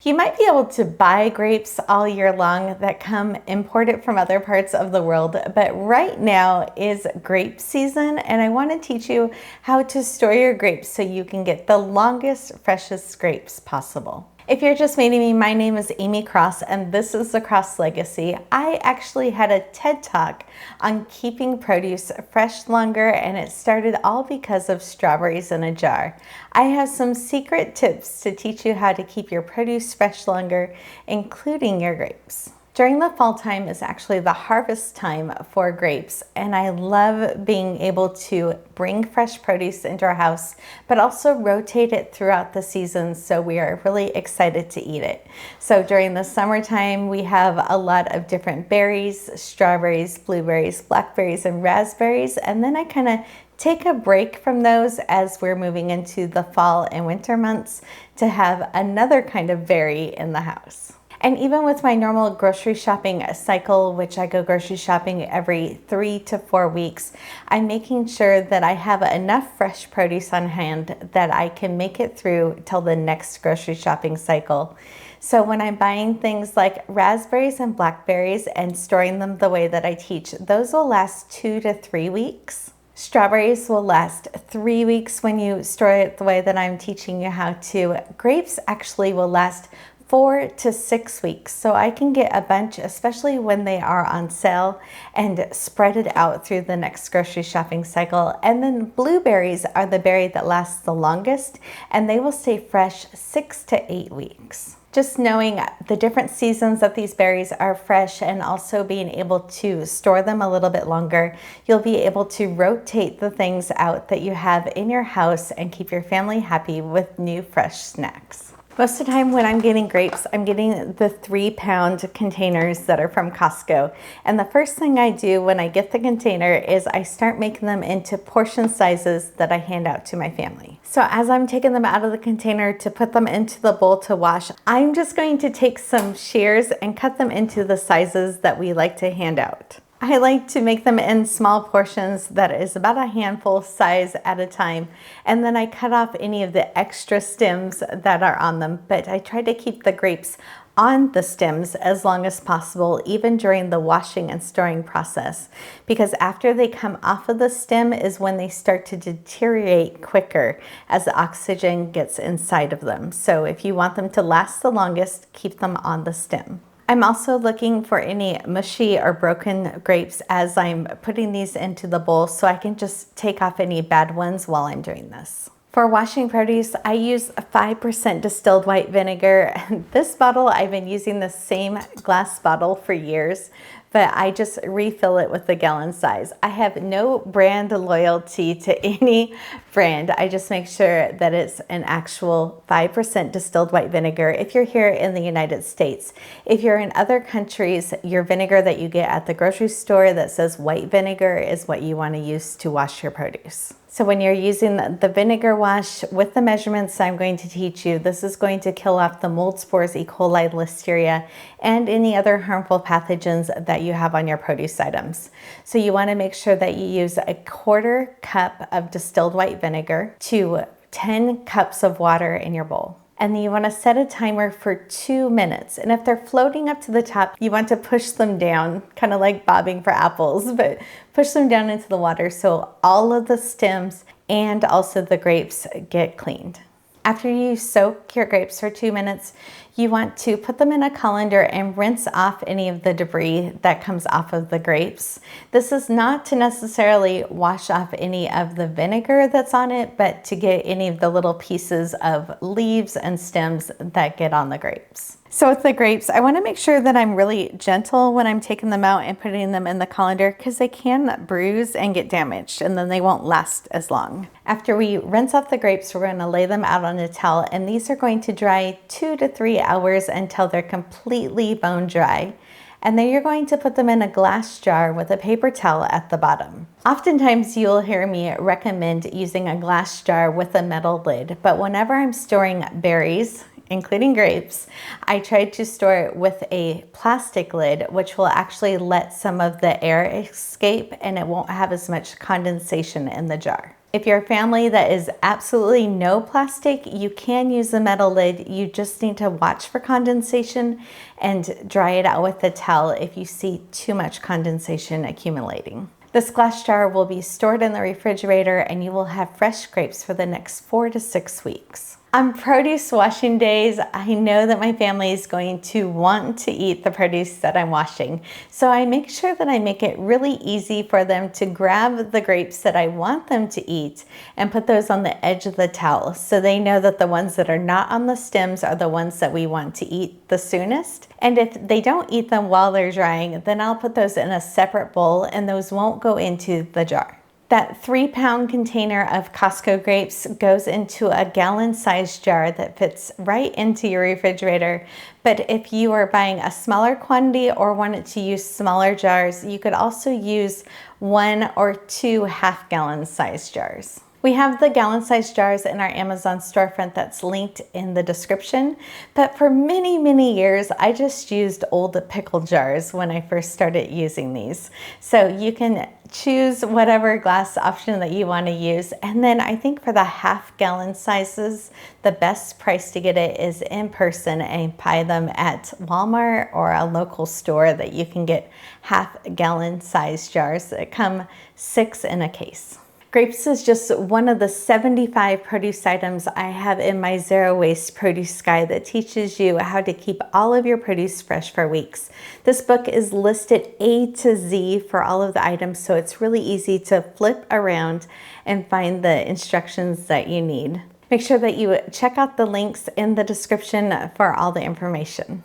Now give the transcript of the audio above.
You might be able to buy grapes all year long that come imported from other parts of the world, but right now is grape season, and I want to teach you how to store your grapes so you can get the longest, freshest grapes possible. If you're just meeting me, my name is Amy Cross, and this is the Cross Legacy. I actually had a TED Talk on keeping produce fresh longer, and it started all because of strawberries in a jar. I have some secret tips to teach you how to keep your produce fresh longer, including your grapes. During the fall time is actually the harvest time for grapes, and I love being able to bring fresh produce into our house, but also rotate it throughout the season, so we are really excited to eat it. So during the summertime, we have a lot of different berries: strawberries, blueberries, blackberries, and raspberries, and then I kind of take a break from those as we're moving into the fall and winter months to have another kind of berry in the house. And even with my normal grocery shopping cycle, which I go grocery shopping every 3 to 4 weeks, I'm making sure that I have enough fresh produce on hand that I can make it through till the next grocery shopping cycle. So when I'm buying things like raspberries and blackberries and storing them the way that I teach, those will last 2 to 3 weeks. Strawberries will last 3 weeks when you store it the way that I'm teaching you how to. Grapes actually will last 4 to 6 weeks. So I can get a bunch, especially when they are on sale, and spread it out through the next grocery shopping cycle. And then blueberries are the berry that lasts the longest, and they will stay fresh 6 to 8 weeks. Just knowing the different seasons that these berries are fresh and also being able to store them a little bit longer, you'll be able to rotate the things out that you have in your house and keep your family happy with new fresh snacks. Most of the time when I'm getting grapes, I'm getting the 3-pound containers that are from Costco. And the first thing I do when I get the container is I start making them into portion sizes that I hand out to my family. So as I'm taking them out of the container to put them into the bowl to wash, I'm just going to take some shears and cut them into the sizes that we like to hand out. I like to make them in small portions that is about a handful size at a time, and then I cut off any of the extra stems that are on them, but I try to keep the grapes on the stems as long as possible, even during the washing and storing process, because after they come off of the stem is when they start to deteriorate quicker as the oxygen gets inside of them. So if you want them to last the longest, keep them on the stem. I'm also looking for any mushy or broken grapes as I'm putting these into the bowl, so I can just take off any bad ones while I'm doing this. For washing produce, I use 5% distilled white vinegar. This bottle, I've been using the same glass bottle for years, but I just refill it with the gallon size. I have no brand loyalty to any brand. I just make sure that it's an actual 5% distilled white vinegar if you're here in the United States. If you're in other countries, your vinegar that you get at the grocery store that says white vinegar is what you want to use to wash your produce. So when you're using the vinegar wash with the measurements I'm going to teach you, this is going to kill off the mold spores, E. coli, Listeria, and any other harmful pathogens that you have on your produce items. So you want to make sure that you use a 1/4 cup of distilled white vinegar to 10 cups of water in your bowl. And then you want to set a timer for 2 minutes. And if they're floating up to the top, you want to push them down, kind of like bobbing for apples, but push them down into the water so all of the stems and also the grapes get cleaned. After you soak your grapes for 2 minutes, you want to put them in a colander and rinse off any of the debris that comes off of the grapes. This is not to necessarily wash off any of the vinegar that's on it, but to get any of the little pieces of leaves and stems that get on the grapes. So with the grapes, I want to make sure that I'm really gentle when I'm taking them out and putting them in the colander, because they can bruise and get damaged, and then they won't last as long. After we rinse off the grapes, we're going to lay them out on a towel, and these are going to dry 2 to 3 hours until they're completely bone dry. And then you're going to put them in a glass jar with a paper towel at the bottom. Oftentimes you'll hear me recommend using a glass jar with a metal lid, but whenever I'm storing berries, including grapes, I try to store it with a plastic lid, which will actually let some of the air escape and it won't have as much condensation in the jar. If you're a family that is absolutely no plastic, you can use a metal lid. You just need to watch for condensation and dry it out with a towel if you see too much condensation accumulating. This glass jar will be stored in the refrigerator and you will have fresh grapes for the next 4 to 6 weeks. On produce washing days, I know that my family is going to want to eat the produce that I'm washing. So I make sure that I make it really easy for them to grab the grapes that I want them to eat and put those on the edge of the towel so they know that the ones that are not on the stems are the ones that we want to eat the soonest. And if they don't eat them while they're drying, then I'll put those in a separate bowl and those won't go into the jar. That 3-pound container of Costco grapes goes into a gallon-sized jar that fits right into your refrigerator. But if you are buying a smaller quantity or wanted to use smaller jars, you could also use 1 or 2 half-gallon sized jars. We have the gallon-sized jars in our Amazon storefront that's linked in the description, but for many, many years, I just used old pickle jars when I first started using these. So you can choose whatever glass option that you want to use. And then I think for the half-gallon sizes, the best price to get it is in person and buy them at Walmart or a local store that you can get half-gallon size jars that come 6 in a case. Grapes is just one of the 75 produce items I have in my Zero Waste Produce Guide that teaches you how to keep all of your produce fresh for weeks. This book is listed A to Z for all of the items, so it's really easy to flip around and find the instructions that you need. Make sure that you check out the links in the description for all the information.